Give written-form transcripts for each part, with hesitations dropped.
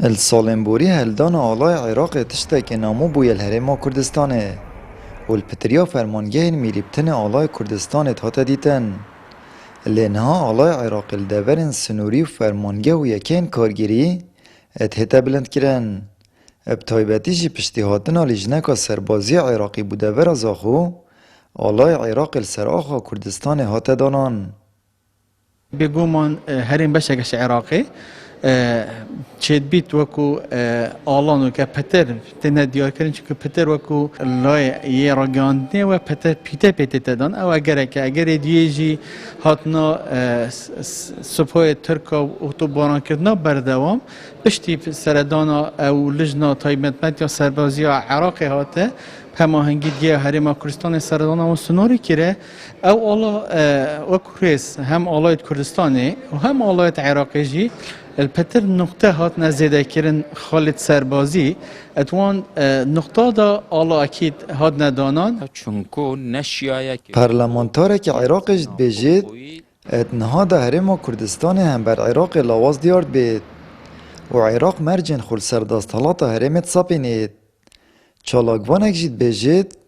السالمبوري هلدان آلای عراق تشتک نامو بوی الهرم کردستانه و الپتریا فرمانگه میلیبتن آلای کردستان تاتا دیتن لنها آلای عراق الدورن سنوری و فرمانگه و یکین کارگیری اتهتا بلند کرن ابتایبتی جی پشتیهاتنا لجنکا سربازی عراقی بوده ورازاخو آلای عراق السراخا کردستان هاتا دانان بگومان هرین بشکش عراقی چید بیت وکو آلانو که پتر تنه دیار کردن چون پتر وکو لای یه راگاندنه و پتر پیته تدان او اگر دیجی هاتنا سپاه ترکا و تو باران کردنا بردوام پشتی سردانا او لجنا تایمت یا سربازی عراقی هاته همه هنگی دیگه هریم کردستان سردانا و سنوری کره او آلا وکریس هم آلایت کردستانی و هم آلایت عراقی جی البتر نقطه هات نزیده کرن خالد سربازی اتوان نقطه دا آلا اکید هات ندانان چونکو نشیایه پارلمانتاره که عراق جد بجید اتنها دا هرم کردستان هم بر عراق لواز دیارد بید و عراق مرجن خل سرداستالات هرمت ساپینید چالاگوانک جد بجید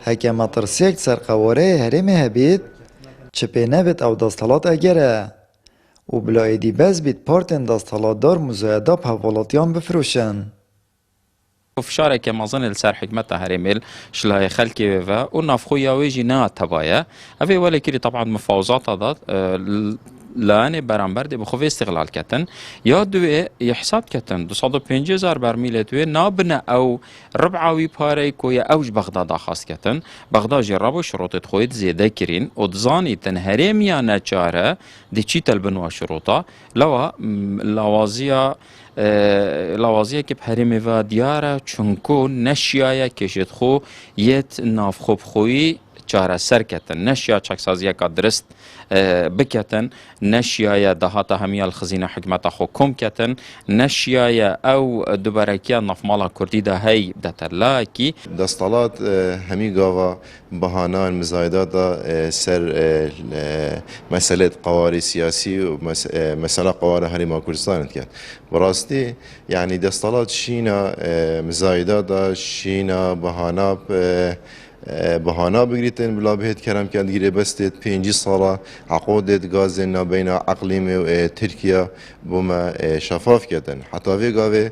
حکمت رسیک سرقواره هرم هبید چپه نبید او داستالات اگره و بلایدی بز بید پارتن داستالات دار مزایده بحوالاتیان بفروشن فشاره که مازن السر حکمت هرمل شلای خلکی و نافخو یاویجی نه تبایا اوی ولی کلی طبعا مفاوضات داد لانه برانبر دی بخوف استغلال کتن یا دوی یحساب کتن 250,000 برمیل دوی نابنه او ربعوی پاره کویا اوج بغداد خاص کتن بغداد جربو شروط خوید زیده کرین و دزانی تن هرمیا نچاره دی چی تلبنوا شروطا لوا لوازیه که بحریم و دیاره چونکو نشیایه کشید خو یت ناف خوب خویی چاره سر کتن نشیا چکسازیه که درست بکتن نشیایه دهات همیال خزینه حکمت خو کم کتن نشیایه او دوبارکی نفمالا کردی ده هی بدتر لاکی دستالات همی گاوا بهانان مزایدات سر مسئله قواری سیاسی و مسئله قوار هریم کردستان کرد براستی یعنی دستالات شینا مزایدات شینا بهانا بگریتن بلا بهت کرم که دیگه بستید 5 ساله عقودت غاز نبین اقلیم و ترکیه بوم شفاف کردن حتی وی گاوه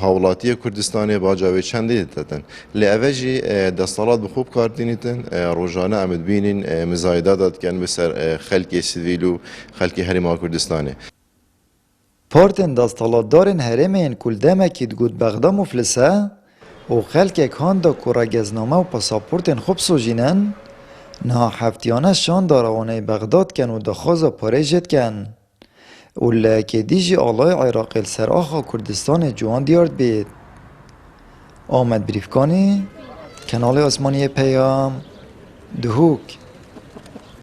حولاتی کردستان با جاوی چندی دادن لعوجی دستالات بخوب کار دینیتن روزانه امد بینین مزایدات داد کن بسر خلق سیویل و خلق هریم کردستانه پارتن داستالات دارن هرمین کل دمکید گود بغدا مفلسه و خلک هاندا کورا گزنامه و پاساپورتن خوب سوژینن نه هفتیانه شان داروانه بغداد کن و دخوازا پاریجت کن و لکه دیجی آلای عراق السراخا کردستان جوان دیارد بید آمد بریفکانی کنال آسمانی پیام دهوک